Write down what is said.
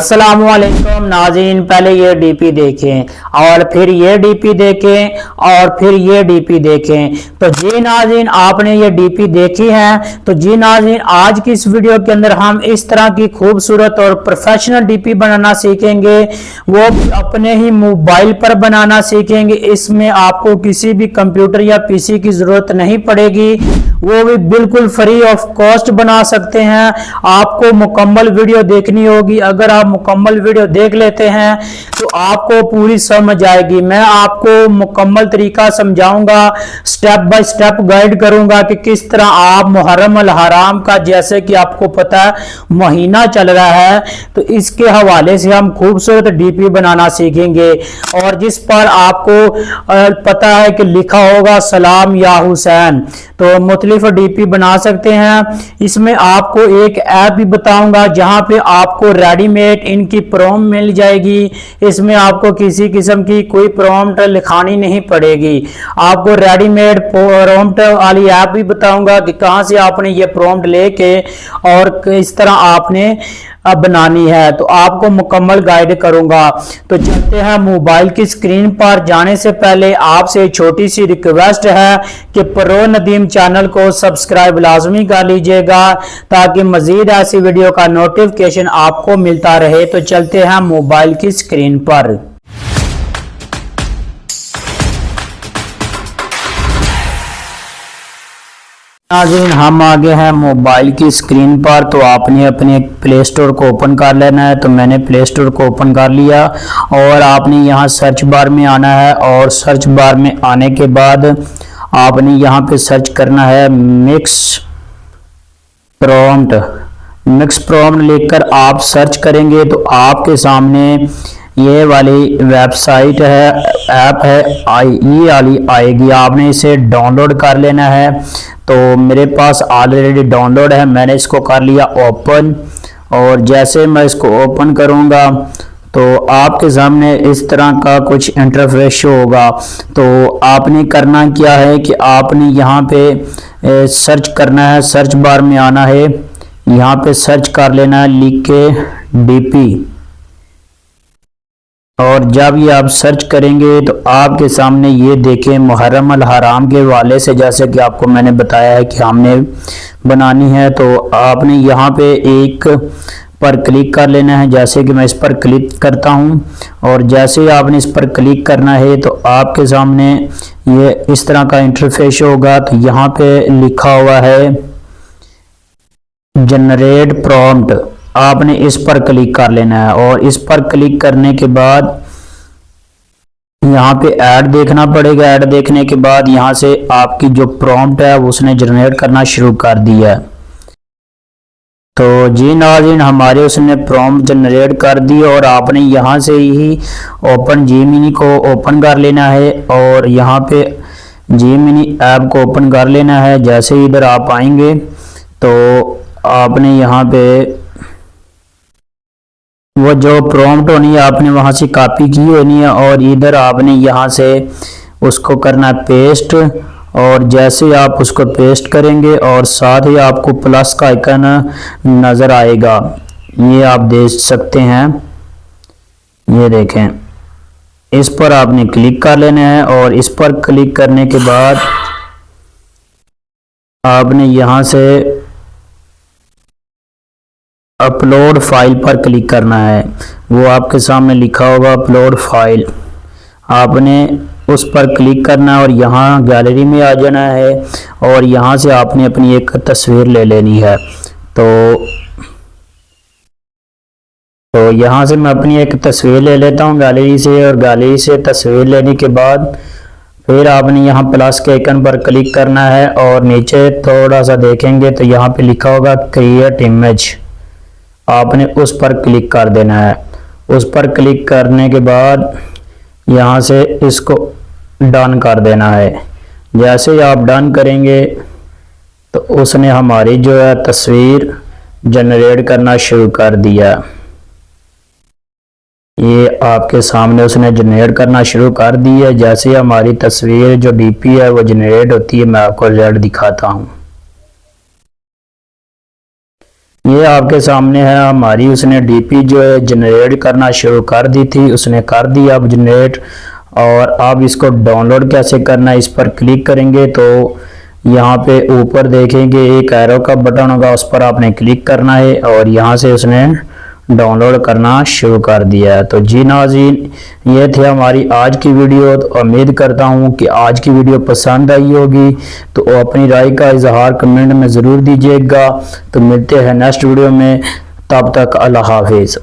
अस्सलामुअलैकुम नाज़रीन, पहले ये डीपी देखें और फिर ये डीपी देखें और फिर ये डीपी देखें। तो जी नाज़रीन, आपने ये डीपी देखी है। तो जी नाज़रीन, आज की इस वीडियो के अंदर हम इस तरह की खूबसूरत और प्रोफेशनल डीपी बनाना सीखेंगे, वो अपने ही मोबाइल पर बनाना सीखेंगे। इसमें आपको किसी भी कंप्यूटर या पीसी की जरूरत नहीं पड़ेगी, वो भी बिल्कुल फ्री ऑफ कॉस्ट बना सकते हैं। आपको मुकम्मल वीडियो देखनी होगी। अगर आप मुकम्मल वीडियो देख लेते हैं तो आपको पूरी समझ आएगी। मैं आपको मुकम्मल तरीका समझाऊंगा, स्टेप बाय स्टेप गाइड करूंगा कि किस तरह आप मुहर्रम अल हराम का, जैसे कि आपको पता है महीना चल रहा है, तो इसके हवाले से हम खूबसूरत डीपी बनाना सीखेंगे। और जिस पर आपको पता है कि लिखा होगा सलाम या हुसैन, तो मुख्तलिफ डीपी बना सकते हैं। इसमें आपको एक ऐप भी बताऊंगा जहां पे आपको रेडीमेड इनकी प्रॉम्प्ट मिल जाएगी। इसमें आपको किसी किस्म की कोई प्रॉम्प्ट लिखानी नहीं पड़ेगी। आपको रेडीमेड प्रॉम्प्ट वाली ऐप भी बताऊंगा कि कहां से आपने ये प्रॉम्प्ट लेके और किस तरह आपने बनानी है, तो आपको मुकम्मल गाइड करूंगा। तो चलते हैं मोबाइल की स्क्रीन पर। जाने से पहले आपसे छोटी सी रिक्वेस्ट है कि प्रो नदीम चैनल को सब्सक्राइब लाजमी कर लीजिएगा ताकि मजीद ऐसी वीडियो का नोटिफिकेशन आपको मिलता रहे। तो चलते हैं मोबाइल की स्क्रीन पर। नाज़रीन, हम आ गए हैं मोबाइल की स्क्रीन पर। तो आपने अपने प्ले स्टोर को ओपन कर लेना है। तो मैंने प्ले स्टोर को ओपन कर लिया और आपने यहाँ सर्च बार में आना है। और सर्च बार में आने के बाद आपने यहाँ पे सर्च करना है मिक्स प्रॉम्प्ट लिखकर आप सर्च करेंगे तो आपके सामने ये वाली वेबसाइट है, ऐप है, ये वाली आएगी। आपने इसे डाउनलोड कर लेना है। तो मेरे पास ऑलरेडी डाउनलोड है, मैंने इसको कर लिया ओपन। और जैसे मैं इसको ओपन करूंगा तो आपके सामने इस तरह का कुछ इंटरफेस शो होगा। तो आपने करना क्या है कि आपने यहाँ पे सर्च करना है, सर्च बार में आना है, यहाँ पे सर्च कर लेना है लिख के डीपी। और जब ये आप सर्च करेंगे तो आपके सामने ये देखें मुहर्रम अल हराम के हवाले से, जैसे कि आपको मैंने बताया है कि हमने बनानी है। तो आपने यहाँ पे एक पर क्लिक कर लेना है। जैसे कि मैं इस पर क्लिक करता हूँ और जैसे ही आपने इस पर क्लिक करना है तो आपके सामने ये इस तरह का इंटरफेस होगा। तो यहाँ पे लिखा हुआ है जनरेट प्रॉम्प्ट, आपने इस पर क्लिक कर लेना है। और इस पर क्लिक करने के बाद यहाँ पे ऐड देखना पड़ेगा। ऐड देखने के बाद यहाँ से आपकी जो प्रॉम्प्ट है उसने जनरेट करना शुरू कर दिया है। तो जी नाज़रीन, हमारे उसने प्रॉम्प्ट जनरेट कर दी और आपने यहाँ से ही ओपन जीमिनी को ओपन कर लेना है और यहाँ पे जीमिनी ऐप को ओपन कर लेना है। जैसे ही इधर आप आएंगे तो आपने यहाँ पे वो जो प्रॉम्प्ट होनी है आपने वहां से कॉपी की होनी है और इधर आपने यहाँ से उसको करना है पेस्ट। और जैसे आप उसको पेस्ट करेंगे और साथ ही आपको प्लस का आइकन नज़र आएगा, ये आप देख सकते हैं, ये देखें, इस पर आपने क्लिक कर लेना है। और इस पर क्लिक करने के बाद आपने यहाँ से अपलोड फाइल पर क्लिक करना है। वो आपके सामने लिखा होगा अपलोड फाइल, आपने उस पर क्लिक करना है और यहाँ गैलरी में आ जाना है और यहाँ से आपने अपनी एक तस्वीर ले लेनी है। तो यहाँ से मैं अपनी एक तस्वीर ले लेता हूँ गैलरी से। और गैलरी से तस्वीर लेने के बाद फिर आपने यहाँ प्लस के आइकन पर क्लिक करना है और नीचे थोड़ा सा देखेंगे तो यहाँ पे लिखा होगा क्रिएट इमेज, आपने उस पर क्लिक कर देना है। उस पर क्लिक करने के बाद यहाँ से इसको डन कर देना है। जैसे ही आप डन करेंगे तो उसने हमारी जो है तस्वीर जनरेट करना शुरू कर दिया। ये आपके सामने उसने जनरेट करना शुरू कर दी है। जैसे ही हमारी तस्वीर जो डीपी है वो जनरेट होती है, मैं आपको रिजल्ट दिखाता हूँ। ये आपके सामने है हमारी, उसने डीपी जो है जनरेट करना शुरू कर दी थी, उसने कर दिया अब जनरेट। और अब इसको डाउनलोड कैसे करना है, इस पर क्लिक करेंगे तो यहाँ पे ऊपर देखेंगे एक एरो का बटन होगा, उस पर आपने क्लिक करना है और यहाँ से उसने डाउनलोड करना शुरू कर दिया है। तो जी नाज़रीन, ये थे हमारी आज की वीडियो। तो उम्मीद करता हूँ कि आज की वीडियो पसंद आई होगी, तो अपनी राय का इजहार कमेंट में ज़रूर दीजिएगा। तो मिलते हैं नेक्स्ट वीडियो में, तब तक अल्लाह हाफिज़।